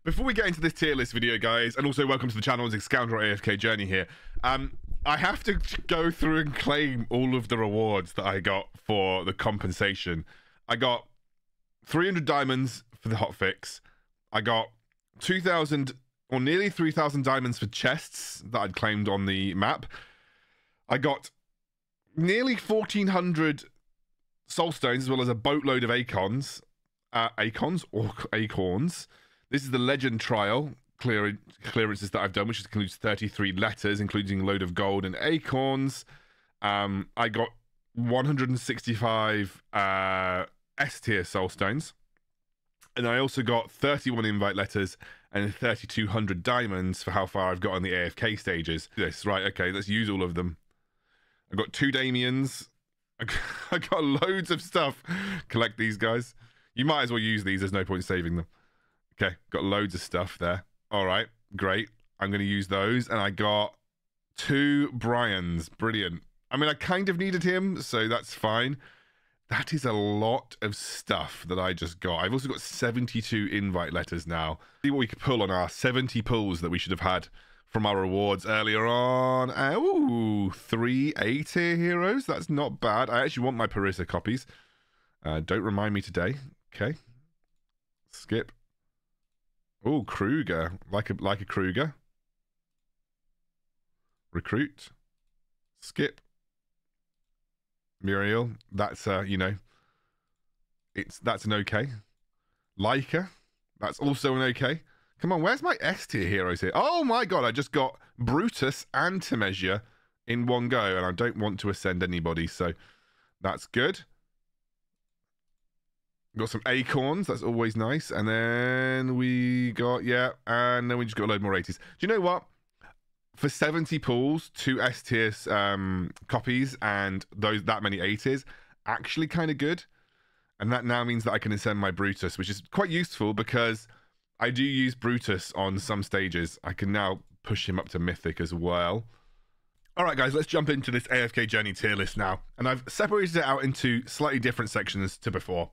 Before we get into this tier list video, guys, and also welcome to the channel, it's Excoundrel AFK Journey here. I have to go through and claim all of the rewards that I got for the compensation. I got 300 diamonds for the hotfix. I got 2,000 or nearly 3,000 diamonds for chests that I'd claimed on the map. I got nearly 1,400 soul stones as well as a boatload of acorns. Acorns. This is the legend trial clearances that I've done, which includes 33 letters, including a load of gold and acorns. I got 165 S tier soul stones, and I also got 31 invite letters and 3,200 diamonds for how far I've got on the AFK stages. This, right, okay, let's use all of them. I got 2 Damians. I got loads of stuff. Collect these guys. You might as well use these. There's no point saving them. Okay, got loads of stuff there. All right, great. I'm going to use those. And I got 2 Brians. Brilliant. I mean, I kind of needed him, so that's fine. That is a lot of stuff that I just got. I've also got 72 invite letters now. See what we could pull on our 70 pulls that we should have had from our rewards earlier on. Ooh, 3 A-tier heroes. That's not bad. I actually want my Parissa copies. Don't remind me today. Okay. Skip. Oh, Kruger. Like a Kruger. Recruit. Skip. Muriel. That's you know, that's an okay. Leica. That's also an okay. Come on, where's my S tier heroes here? Oh my god, I just got Brutus and Temessia in one go, and I don't want to ascend anybody, so that's good. Got some acorns, that's always nice. And then we got, yeah, and then we just got a load more 80s. Do you know what? For 70 pulls, 2 S tier copies, and that many 80s, actually kind of good. And that now means that I can ascend my Brutus, which is quite useful because I do use Brutus on some stages. I can now push him up to Mythic as well. All right, guys, let's jump into this AFK Journey tier list now. And I've separated it out into slightly different sections to before.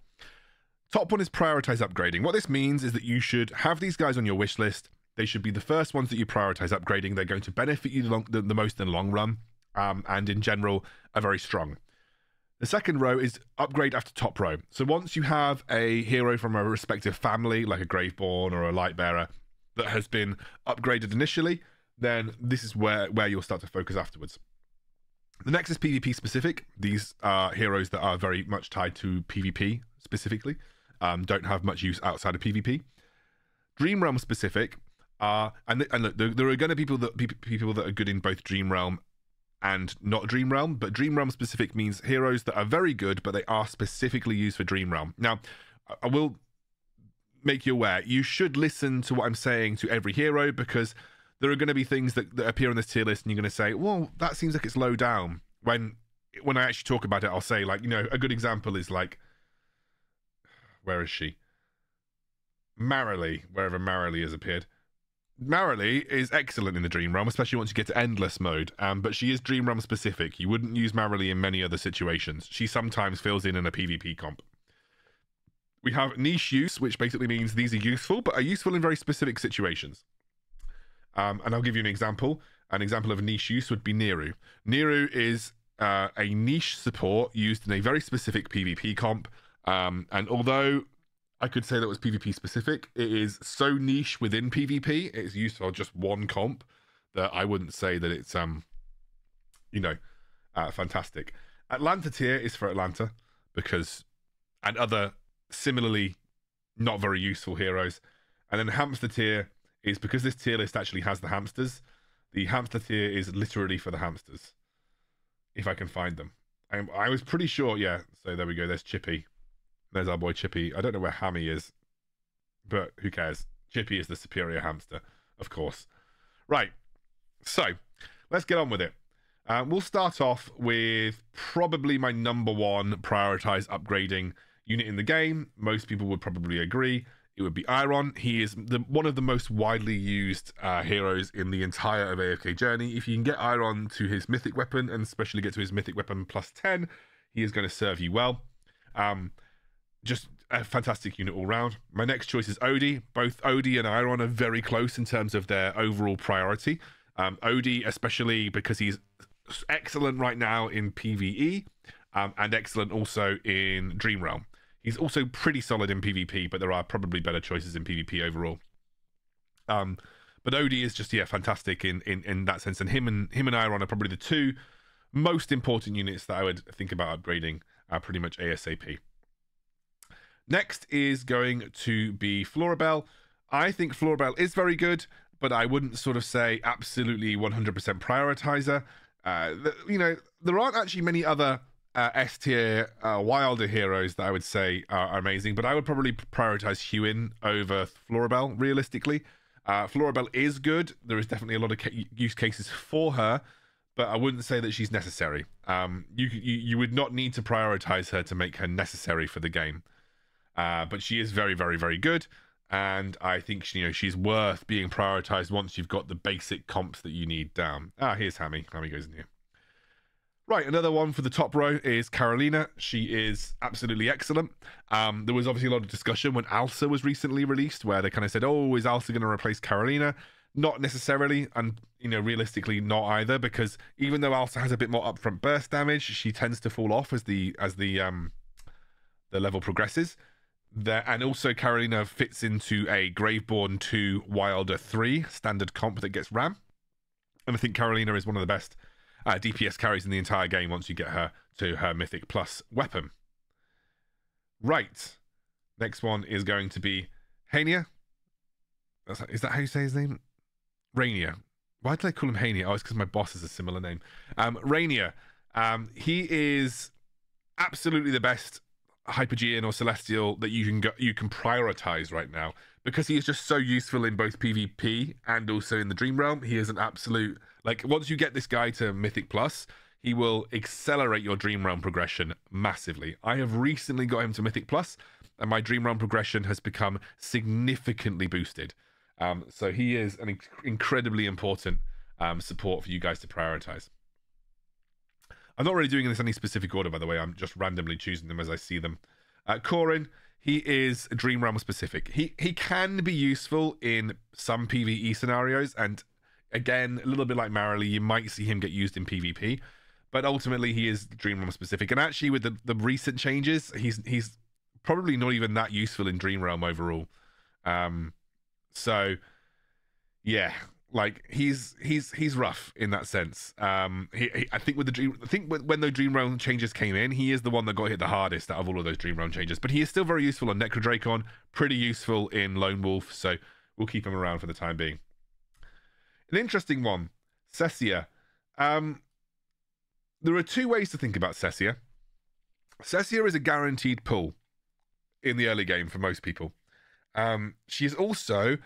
Top one is prioritize upgrading. What this means is that you should have these guys on your wish list. They should be the first ones that you prioritize upgrading. They're going to benefit you the most in the long run, and in general are very strong. The second row is upgrade after top row. So once you have a hero from a respective family, like a Graveborn or a Lightbearer, that has been upgraded initially, then this is where you'll start to focus afterwards. The next is PvP specific. These are heroes that are very much tied to PvP specifically. Don't have much use outside of PvP. Dream Realm specific and look, there are going to be people that are good in both Dream Realm and not Dream Realm, but Dream Realm specific means heroes that are very good, but they are specifically used for Dream Realm. Now, I will make you aware, you should listen to what I'm saying to every hero, because there are going to be things that appear on this tier list and you're going to say, well, that seems like it's low down. When I actually talk about it, I'll say, like, you know, a good example is like, where is she? Marilee, wherever Marilee has appeared. Marilee is excellent in the Dream Realm, especially once you get to Endless mode, but she is Dream Realm specific. You wouldn't use Marilee in many other situations. She sometimes fills in a PvP comp. We have niche use, which basically means these are useful, but are useful in very specific situations. And I'll give you an example. An example of niche use would be Niru. Niru is a niche support used in a very specific PvP comp. And although I could say that was PvP specific, it is so niche within PvP, it's used for just one comp, that I wouldn't say that it's, you know, fantastic. Atlanta tier is for Atlanta, and other similarly not very useful heroes. And then hamster tier is because this tier list actually has the hamsters. The hamster tier is literally for the hamsters, if I can find them. I was pretty sure, yeah, so there we go, there's Chippy. There's our boy Chippy. I don't know where Hammy is, but who cares? Chippy is the superior hamster, of course. Right, so let's get on with it. We'll start off with probably my #1 prioritized upgrading unit in the game. Most people would probably agree. It would be Iron. He is one of the most widely used heroes in the entire of AFK Journey. If you can get Iron to his mythic weapon, and especially get to his mythic weapon +10, he is going to serve you well. Just a fantastic unit all round. My next choice is Odie. Both Odie and Iron are very close in terms of their overall priority. Odie, especially because he's excellent right now in PvE, and excellent also in Dream Realm. He's also pretty solid in PvP, but there are probably better choices in PvP overall. But Odie is just, yeah, fantastic in that sense. And him and Iron are probably the two most important units that I would think about upgrading pretty much ASAP. Next is going to be Florabelle. I think Florabelle is very good, but I wouldn't sort of say absolutely 100% prioritizer. You know, there aren't actually many other S tier wilder heroes that I would say are amazing, but I would probably prioritize Hewin over Florabelle realistically. Florabelle is good. There is definitely a lot of use cases for her, but I wouldn't say that she's necessary. You would not need to prioritize her to make her necessary for the game. But she is very, very, very good, and I think, you know, she's worth being prioritized once you've got the basic comps that you need down. Here's Hammy. Hammy goes in here. Right, another one for the top row is Carolina. She is absolutely excellent. There was obviously a lot of discussion when Alsa was recently released, where they kind of said, oh, is Alsa going to replace Carolina? Not necessarily, and, you know, realistically not either, because even though Alsa has a bit more upfront burst damage, she tends to fall off as the level progresses. And also Carolina fits into a Graveborn 2 Wilder 3 standard comp that gets ram. And I think Carolina is one of the best DPS carries in the entire game once you get her to her Mythic Plus weapon. Right. Next one is going to be Hania. Is that how you say his name? Rainier. Why did I call him Hania? Oh, it's because my boss has a similar name. Rainier. He is absolutely the best Hypergean or Celestial that you can prioritize right now, because he is just so useful in both PvP and also in the Dream Realm. He is an absolute, like, once you get this guy to Mythic Plus, he will accelerate your Dream Realm progression massively. I have recently got him to Mythic Plus, and my Dream Realm progression has become significantly boosted. So he is an incredibly important support for you guys to prioritize. I'm not really doing this in any specific order, by the way. I'm just randomly choosing them as I see them. Corin, he is Dream Realm specific. He can be useful in some PvE scenarios, and again, a little bit like Marilee, you might see him get used in PvP, but ultimately he is Dream Realm specific. And actually, with the recent changes, he's probably not even that useful in Dream Realm overall. So yeah, like he's rough in that sense. I think with when the Dream Realm changes came in, he is the one that got hit the hardest out of all of those Dream Realm changes. But he is still very useful on Necrodrakon, pretty useful in Lone Wolf, so we'll keep him around for the time being. An interesting one, Cessia. There are two ways to think about Cessia. Cessia is a guaranteed pull in the early game for most people. She is also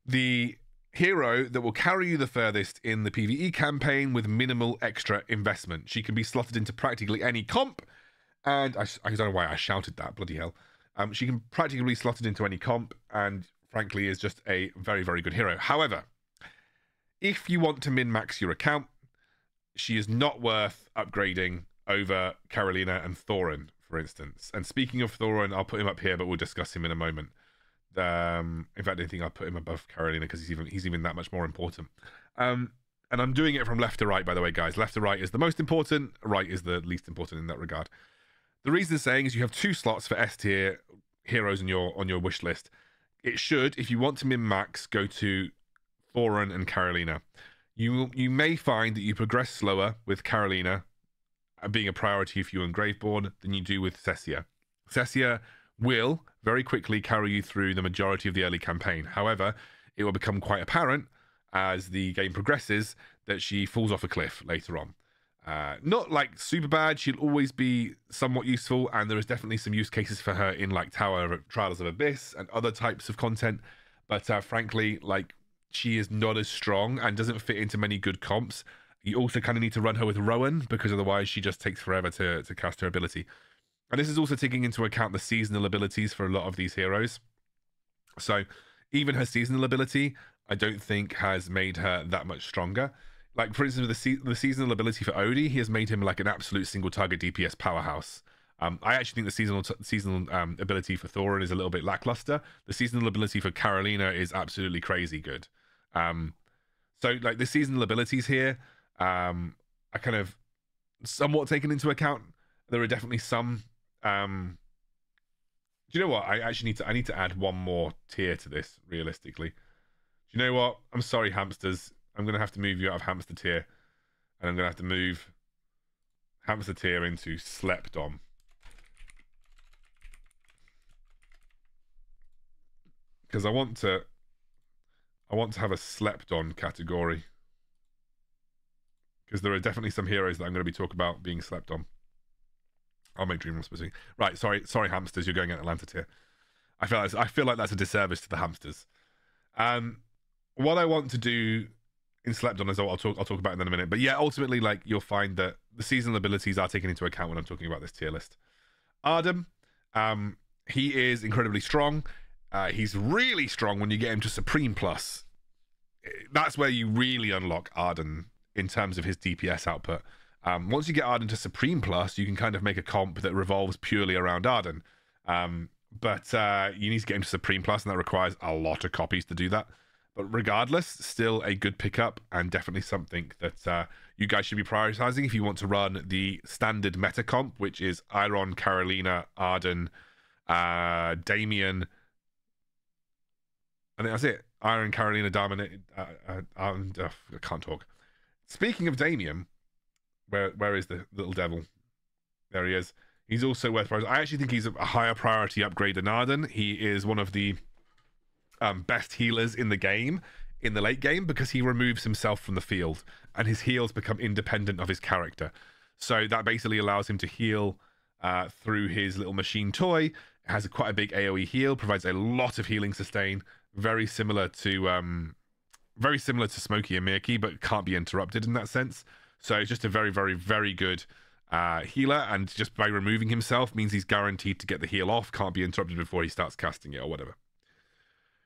the hero that will carry you the furthest in the PvE campaign with minimal extra investment. She can be slotted into practically any comp, and I don't know why I shouted that, bloody hell. She can practically be slotted into any comp, and frankly is just a very, very good hero. However, if you want to min-max your account, she is not worth upgrading over Carolina and Thorin, for instance. And speaking of Thorin, I'll put him up here, but we'll discuss him in a moment. In fact, I think I'll put him above Carolina because he's even that much more important. And I'm doing it from left to right, by the way, guys. Left to right is the most important. Right is the least important in that regard. The reason saying is you have 2 slots for S tier heroes on your wish list. It should, if you want to min-max, go to Thorin and Carolina. You may find that you progress slower with Carolina being a priority for you in Graveborn than you do with Cessia. Cessia will very quickly carry you through the majority of the early campaign. However, it will become quite apparent as the game progresses that she falls off a cliff later on. Not like super bad, she'll always be somewhat useful, and there is definitely some use cases for her in like Trials of Abyss and other types of content, but frankly, like, she is not as strong and doesn't fit into many good comps. You also kind of need to run her with Rowan, because otherwise she just takes forever to cast her ability. And this is also taking into account the seasonal abilities for a lot of these heroes. So even her seasonal ability, I don't think has made her that much stronger. Like, for instance, with the seasonal ability for Odie, he has made him like an absolute single target DPS powerhouse. I actually think the seasonal ability for Thorin is a little bit lackluster. The seasonal ability for Carolina is absolutely crazy good. So like the seasonal abilities here are kind of somewhat taken into account. There are definitely some. Do you know what? I need to add one more tier to this realistically. Do you know what? I'm sorry, hamsters. I'm gonna have to move you out of hamster tier, and I'm gonna have to move hamster tier into slept on. Because I want to have a slept on category. Because there are definitely some heroes that I'm going to be talking about being slept on. I'll make Dream specific. Right, sorry, hamsters, you're going at Atlanta tier. I feel like that's a disservice to the hamsters. What I want to do in slept on is I'll talk about it in a minute. But yeah, ultimately, like you'll find that the seasonal abilities are taken into account when I'm talking about this tier list. Arden, he is incredibly strong. He's really strong when you get him to Supreme Plus. That's where you really unlock Arden in terms of his DPS output. Once you get Arden to Supreme Plus, you can kind of make a comp that revolves purely around Arden. But you need to get him to Supreme Plus, and that requires a lot of copies to do that. But regardless, still a good pickup, and definitely something that you guys should be prioritizing if you want to run the standard meta comp, which is Iron, Carolina, Arden, Damien. I think that's it. Iron, Carolina, Dominate. I can't talk. Speaking of Damien, where is the little devil? There he is. He's also worth prioritizing. I actually think he's a higher priority upgrade than Arden. He is one of the best healers in the game, in the late game, because he removes himself from the field and his heals become independent of his character. So that basically allows him to heal through his little machine toy. It has quite a big AoE heal, provides a lot of healing sustain, very similar to Smokey and Mirky, but can't be interrupted in that sense. So it's just a very, very, very good healer, and just by removing himself means he's guaranteed to get the heal off, can't be interrupted before he starts casting it or whatever.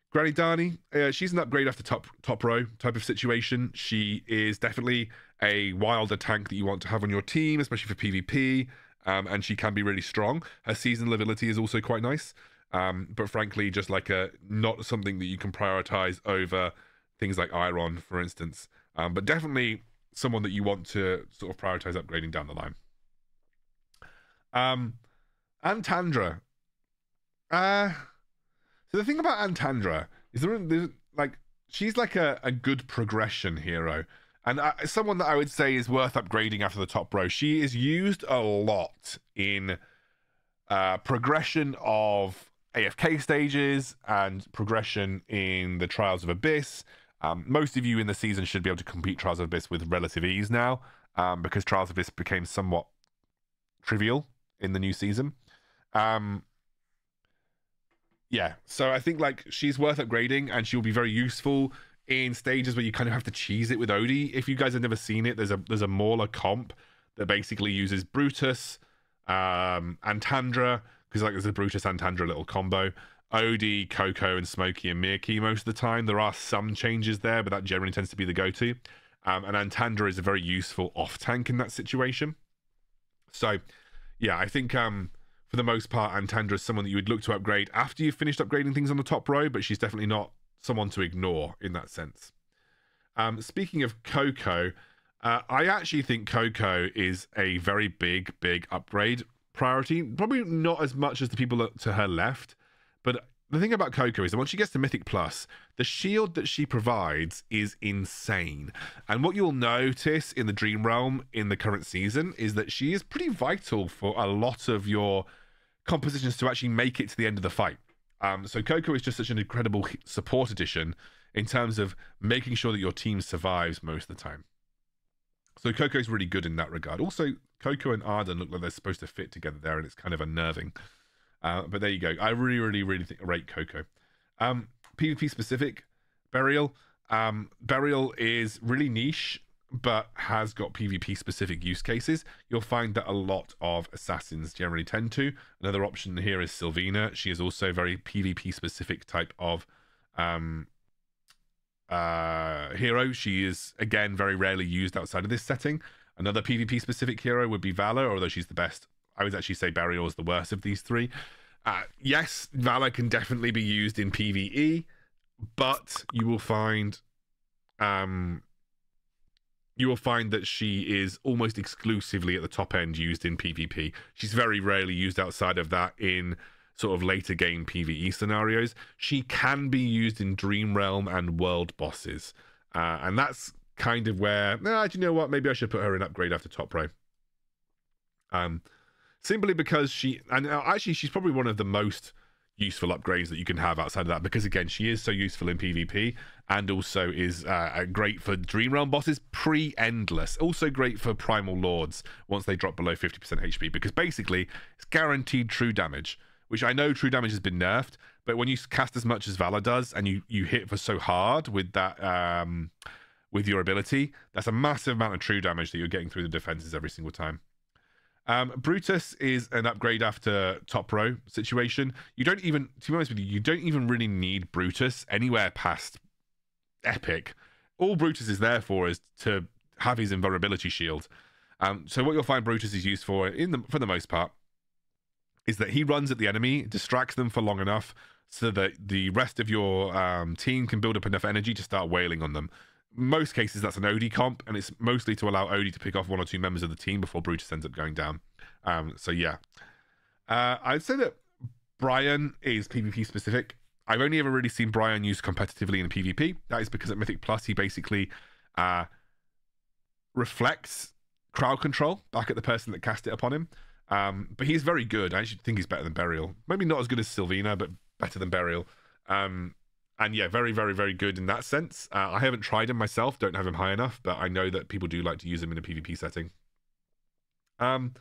Granny Dani, she's an upgrade after top row type of situation. She is definitely a wilder tank that you want to have on your team, especially for PvP, and she can be really strong. Her seasonal ability is also quite nice, but frankly, just like not something that you can prioritize over things like Iron, for instance. But definitely someone that you want to sort of prioritize upgrading down the line. Antandra. So the thing about Antandra is there's like she's like a good progression hero, and someone that I would say is worth upgrading after the top row. She is used a lot in progression of AFK stages and progression in the Trials of Abyss. Most of you in the season should be able to complete Trials of Abyss with relative ease now, because Trials of Abyss became somewhat trivial in the new season. Yeah, so I think like she's worth upgrading, and she'll be very useful in stages where you kind of have to cheese it with Odie. If you guys have never seen it, there's a Mauler comp that basically uses Brutus, Antandra, because like there's a Brutus Antandra little combo. Odie, Coco, and Smokey and Mirky most of the time. There are some changes there, but that generally tends to be the go-to. And Antandra is a very useful off-tank in that situation. So, yeah, I think for the most part, Antandra is someone that you would look to upgrade after you've finished upgrading things on the top row, but she's definitely not someone to ignore in that sense. Speaking of Coco, I actually think Coco is a very big upgrade priority. Probably not as much as the people to her left, but the thing about Coco is that once she gets to Mythic Plus, the shield that she provides is insane. And what you'll notice in the Dream Realm in the current season is that she is pretty vital for a lot of your compositions to actually make it to the end of the fight. So Coco is just such an incredible support addition in terms of making sure that your team survives most of the time. So Coco is really good in that regard. Also, Coco and Arden look like they're supposed to fit together there, and it's kind of unnerving. But there you go. I really rate Coco. PvP specific, Burial. Burial is really niche, but has got PvP specific use cases. You'll find that a lot of assassins generally tend to. Another option here is Sylvina. She is also very PvP specific type of hero. She is, again, very rarely used outside of this setting. Another PvP specific hero would be Valor, although she's the best I would actually say Burial is the worst of these three. Yes, Valor can definitely be used in PvE, but you will find that she is almost exclusively at the top end used in PvP. She's very rarely used outside of that in sort of later game PvE scenarios. She can be used in Dream Realm and World bosses. And that's kind of where, do you know what? Maybe I should put her in upgrade after Top Pro. Simply because she's probably one of the most useful upgrades that you can have outside of that, because again, she is so useful in PvP and also is great for Dream Realm bosses pre-endless. Also great for Primal Lords once they drop below 50% HP, because basically it's guaranteed true damage, which I know true damage has been nerfed, but when you cast as much as Valor does and you hit for so hard with that with your ability, that's a massive amount of true damage that you're getting through the defenses every single time. Brutus is an upgrade after Top Row situation. You don't even, to be honest with you, you don't even really need Brutus anywhere past Epic. All Brutus is there for is to have his invulnerability shield. So what you'll find Brutus is used for, for the most part, is that he runs at the enemy, distracts them for long enough so that the rest of your team can build up enough energy to start wailing on them. Most cases that's an Odie comp, and it's mostly to allow Odie to pick off one or two members of the team before Brutus ends up going down. So yeah, I'd say that Brian is PvP specific. I've only ever really seen Brian used competitively in PvP. That is because at Mythic Plus he basically reflects crowd control back at the person that cast it upon him. But he's very good. I actually think he's better than Burial. Maybe not as good as Sylvina, but better than Burial. And yeah, very, very, very good in that sense. I haven't tried him myself, don't have him high enough, but I know that people do like to use him in a PvP setting. Then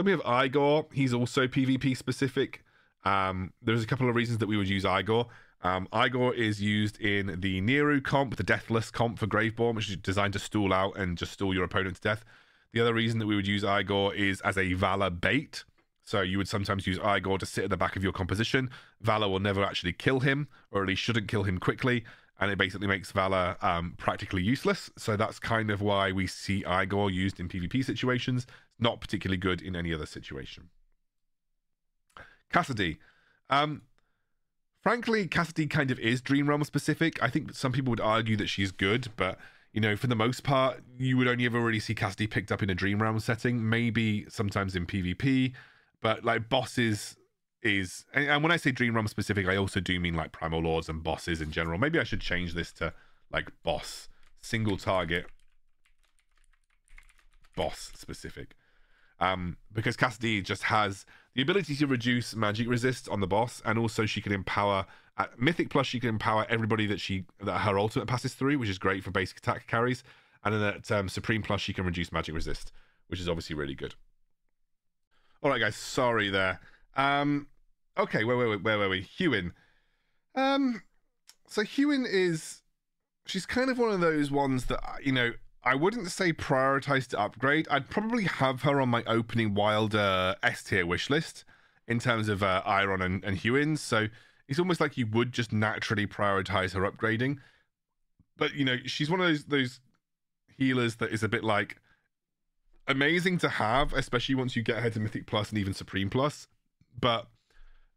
we have Igor. He's also PvP specific. There's a couple of reasons that we would use Igor. Igor is used in the Neru comp, the Deathless comp for Graveborn, which is designed to stall out and just stall your opponent to death. The other reason that we would use Igor is as a Valor bait. So you would sometimes use Igor to sit at the back of your composition. Valor will never actually kill him, or at least shouldn't kill him quickly, and it basically makes Valor practically useless. So that's kind of why we see Igor used in PvP situations. Not particularly good in any other situation. Cassidy. Frankly, Cassidy kind of is Dream Realm specific. I think some people would argue that she's good, but you know, for the most part, you would only ever really see Cassidy picked up in a Dream Realm setting, maybe sometimes in PvP. But like bosses is, and when I say Dream Realm specific, I also do mean like Primal Lords and bosses in general. Maybe I should change this to like boss, single target, boss specific. Because Cassidy just has the ability to reduce magic resist on the boss, and also she can empower, at Mythic Plus she can empower everybody that her ultimate passes through, which is great for basic attack carries. And then at Supreme Plus she can reduce magic resist, which is obviously really good. All right, guys, sorry there. Okay, where were we? Hewin. So Hewin she's kind of one of those ones that, you know, I wouldn't say prioritize to upgrade. I'd probably have her on my opening Wilder S tier wish list in terms of Iron and Hewin. So it's almost like you would just naturally prioritize her upgrading. But, you know, she's one of those healers that is a bit like, amazing to have, especially once you get her to Mythic Plus and even Supreme Plus, but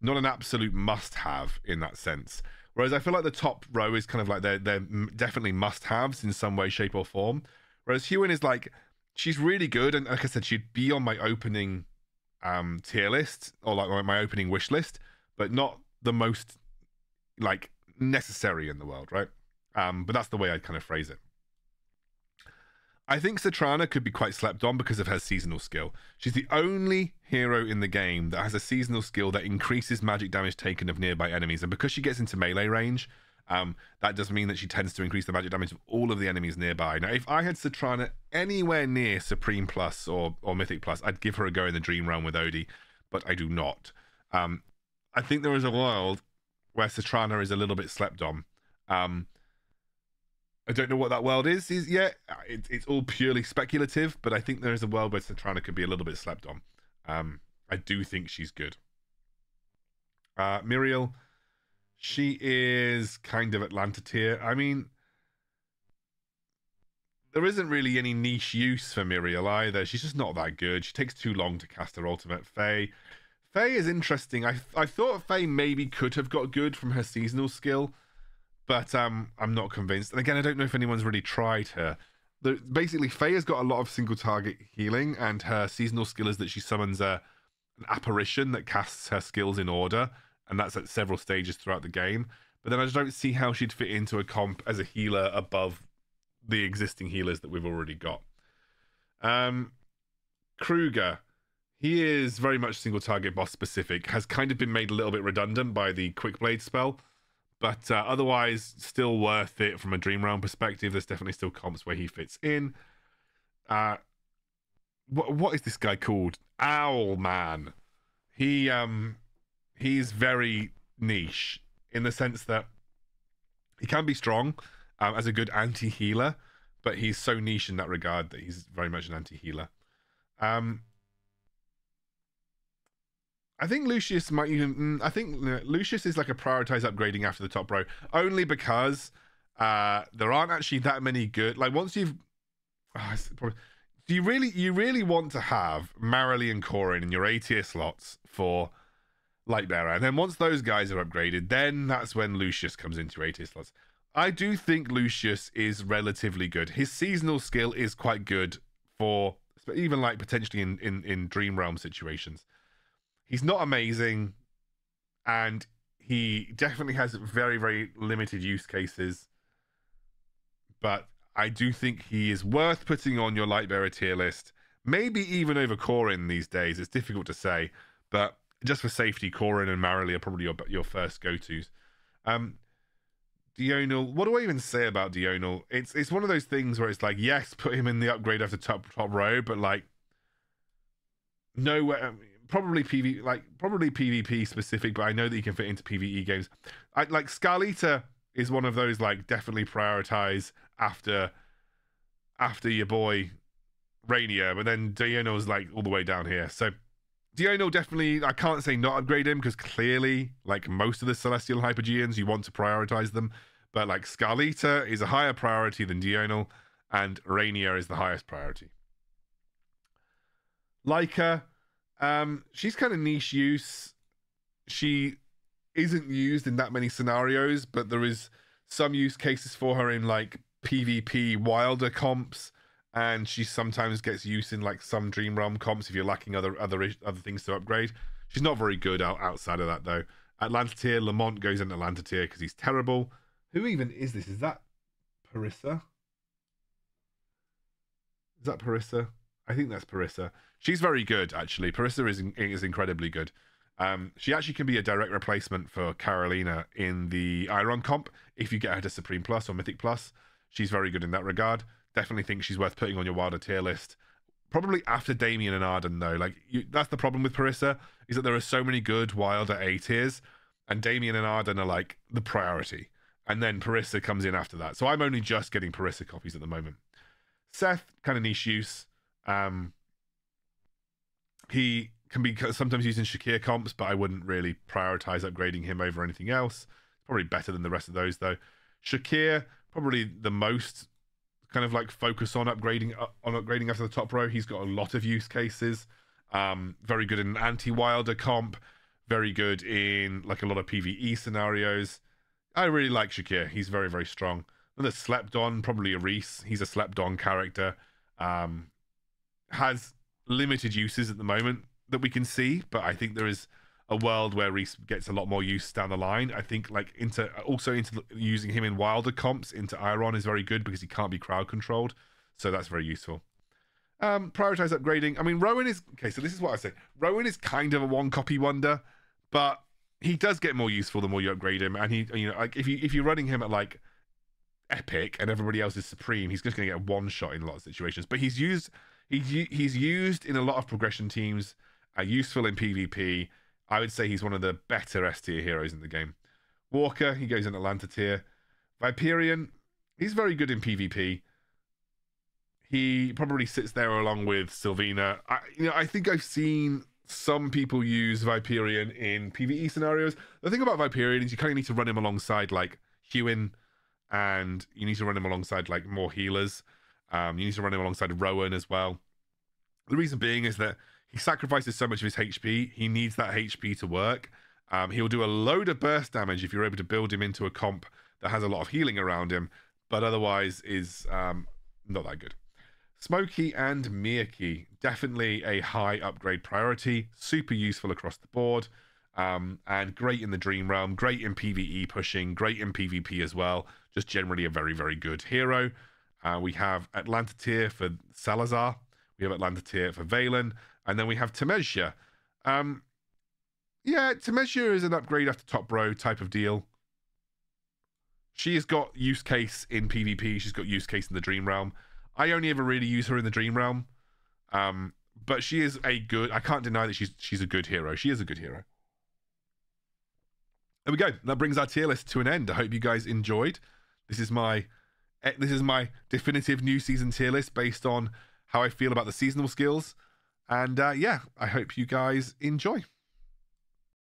not an absolute must-have in that sense. Whereas I feel like the top row is kind of like they're definitely must-haves in some way, shape, or form. Whereas Hewin is like, she's really good, and like I said, she'd be on my opening tier list, or like my opening wish list, but not the most like necessary in the world, right? But that's the way I'd kind of phrase it. I think Citrana could be quite slept on because of her seasonal skill. She's the only hero in the game that has a seasonal skill that increases magic damage taken of nearby enemies. And because she gets into melee range, that does mean that she tends to increase the magic damage of all of the enemies nearby. Now, if I had Citrana anywhere near Supreme Plus or Mythic Plus, I'd give her a go in the Dream Realm with Odie, but I do not. I think there is a world where Citrana is a little bit slept on. I don't know what that world is yet. It's all purely speculative, but I think there is a world where Citrana could be a little bit slept on. I do think she's good. Muriel, she is kind of Atlanta tier. I mean, there isn't really any niche use for Muriel either. She's just not that good. She takes too long to cast her ultimate. Faye is interesting. I thought Faye maybe could have got good from her seasonal skill, but I'm not convinced. And again, I don't know if anyone's really tried her. Basically, Faye has got a lot of single target healing, and her seasonal skill is that she summons an apparition that casts her skills in order, and that's at several stages throughout the game. But then I just don't see how she'd fit into a comp as a healer above the existing healers that we've already got. Kruger, he is very much single target boss specific, has kind of been made a little bit redundant by the Quick Blade spell, but otherwise still worth it from a Dream Realm perspective. There's definitely still comps where he fits in. What is this guy called? Owlman. He's very niche in the sense that he can be strong as a good anti-healer, but he's so niche in that regard that he's very much an anti-healer. I think Lucius might even... I think Lucius is like a prioritized upgrading after the top row, only because there aren't actually that many good... Like, once you've... you really want to have Marilee and Corin in your A tier slots for Lightbearer, and then once those guys are upgraded, then that's when Lucius comes into your A tier slots. I do think Lucius is relatively good. His seasonal skill is quite good for even like potentially in Dream Realm situations. He's not amazing, and he definitely has very, very limited use cases, but I do think he is worth putting on your Lightbearer tier list, maybe even over Corin these days. It's difficult to say, but just for safety, Corin and Marilee are probably your first go-tos. Dionel, what do I even say about Dionel? It's one of those things where it's like, yes, put him in the upgrade after top row, but like nowhere. Probably PvP specific, but I know that you can fit into PvE games. Like Scarlita is one of those like definitely prioritize after your boy Rainier, but then Dionel's like all the way down here. So Dionel definitely, I can't say not upgrade him, because clearly, like most of the Celestial Hypergeans, you want to prioritize them. But like Scarlita is a higher priority than Dionel, and Rainier is the highest priority. Leica, she's kind of niche use. She isn't used in that many scenarios, but there is some use cases for her in like PvP wilder comps, and she sometimes gets use in like some Dream Realm comps if you're lacking other things to upgrade. She's not very good outside of that though. Atlanta tier, Lamont goes in Atlanta tier because he's terrible. Who even is this? Is that Parissa? Is that Parissa? I think that's Parissa. She's very good, actually. Parissa is incredibly good. She actually can be a direct replacement for Carolina in the Iron comp if you get her to Supreme Plus or Mythic Plus. She's very good in that regard. Definitely think she's worth putting on your Wilder tier list. Probably after Damien and Arden, though. Like that's the problem with Parissa, is that there are so many good Wilder A tiers, and Damien and Arden are like the priority. And then Parissa comes in after that. So I'm only just getting Parissa copies at the moment. Seth, kind of niche use. He can be sometimes used in Shakir comps, but I wouldn't really prioritize upgrading him over anything else. Probably better than the rest of those, though. Shakir, probably the most kind of like focus on upgrading after the top row. He's got a lot of use cases. Very good in an anti-wilder comp. Very good in like a lot of PvE scenarios. I really like Shakir. He's very, very strong. And there's Slept On, probably a Reese. He's a Slept On character. Has limited uses at the moment that we can see, but I think there is a world where Reese gets a lot more use down the line. I think like into using him in wilder comps into Iron is very good because he can't be crowd controlled, so that's very useful. Prioritize upgrading. I mean, Rowan is okay. So this is what I say. Rowan is kind of a one copy wonder, but he does get more useful the more you upgrade him. And he, you know, like if you're running him at like epic and everybody else is supreme, he's just going to get one shot in a lot of situations. But he's used in a lot of progression teams. Useful in PvP. I would say he's one of the better S tier heroes in the game. Walker, he goes in Atlanta tier. Viperian, he's very good in PvP. He probably sits there along with Sylvina. I think I've seen some people use Viperian in PvE scenarios. The thing about Viperian is you kind of need to run him alongside like Hewin, and you need to run him alongside like more healers. You need to run him alongside Rowan as well. The reason being is that he sacrifices so much of his HP. He needs that HP to work. He'll do a load of burst damage if you're able to build him into a comp that has a lot of healing around him, but otherwise is not that good. Smokey and Mirky, definitely a high upgrade priority, super useful across the board, and great in the Dream Realm, great in PvE pushing, great in PvP as well. Just generally a very, very good hero. We have Atlanta tier for Salazar. We have Atlanta tier for Valen. And then we have Temesha. Yeah, Temesha is an upgrade after top row type of deal. She has got use case in PvP. She's got use case in the Dream Realm. I only ever really use her in the Dream Realm. But she is a good... I can't deny that she's a good hero. She is a good hero. There we go. That brings our tier list to an end. I hope you guys enjoyed. This is my definitive new season tier list based on how I feel about the seasonal skills. And yeah, I hope you guys enjoy.